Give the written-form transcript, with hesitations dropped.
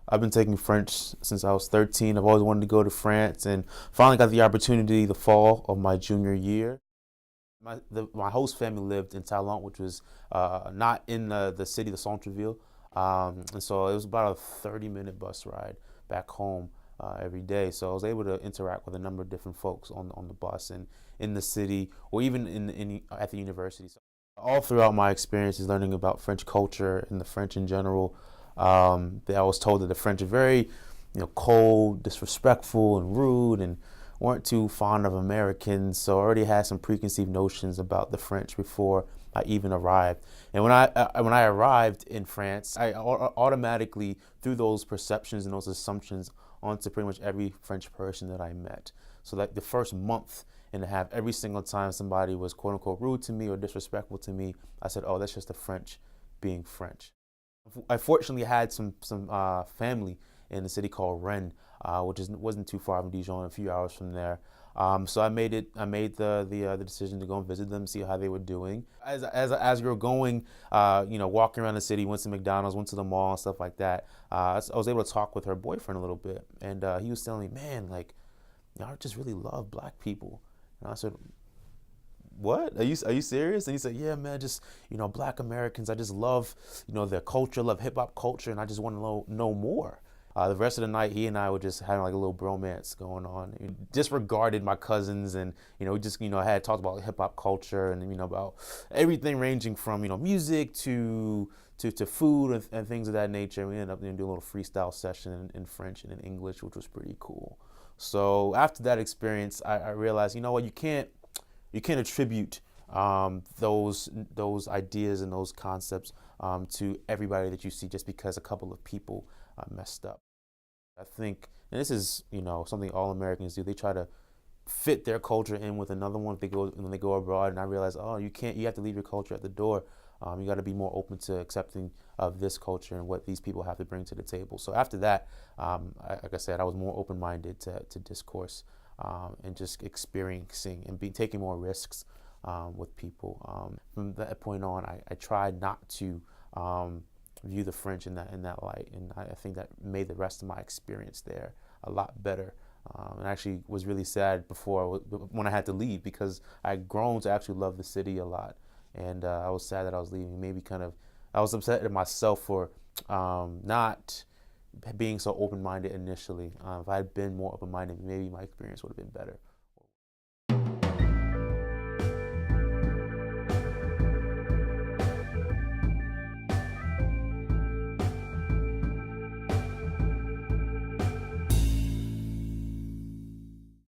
I've been taking French since I was 13. I've always wanted to go to France and finally got the opportunity the fall of my junior year. My host family lived in Talent, which was not in the city, the Centreville. And so it was about a 30-minute bus ride back home every day. So I was able to interact with a number of different folks on the bus and in the city or even at the university. So all throughout my experiences learning about French culture and the French in general, I was told that the French are very, cold, disrespectful, and rude, and weren't too fond of Americans. So I already had some preconceived notions about the French before I even arrived. And when I arrived in France, I automatically threw those perceptions and those assumptions onto pretty much every French person that I met. So like the first month and a half, every single time somebody was quote unquote rude to me or disrespectful to me, I said, "Oh, that's just the French being French." I fortunately had some family in a city called Rennes, which wasn't too far from Dijon, a few hours from there. So I made it. I made the decision to go and visit them, see how they were doing. As we were going, walking around the city, went to McDonald's, went to the mall, and stuff like that. I was able to talk with her boyfriend a little bit, and he was telling me, "Man, like, I just really love black people." And I said, "What? Are you serious?" And he said, "Yeah, man, just black Americans. I just love their culture, love hip hop culture, and I just want to know more." The rest of the night, he and I were just having like a little bromance going on. He disregarded my cousins, and we just had talked about hip hop culture and about everything ranging from music to food and things of that nature. We ended up doing a little freestyle session in French and in English, which was pretty cool. So after that experience, I realized, what, you can't attribute those ideas and those concepts to everybody that you see just because a couple of people messed up. I think, and this is something all Americans do. They try to fit their culture in with another one if they go when they go abroad. And I realized, oh, you can't. You have to leave your culture at the door. You got to be more open to accepting of this culture and what these people have to bring to the table. So after that, like I said, I was more open-minded to discourse and just experiencing and taking more risks with people. From that point on, I tried not to view the French in that light, and I think that made the rest of my experience there a lot better. And I actually was really sad when I had to leave because I had grown to actually love the city a lot, and I was sad that I was leaving. Maybe I was upset at myself for not being so open-minded initially. If I had been more open-minded, maybe my experience would have been better.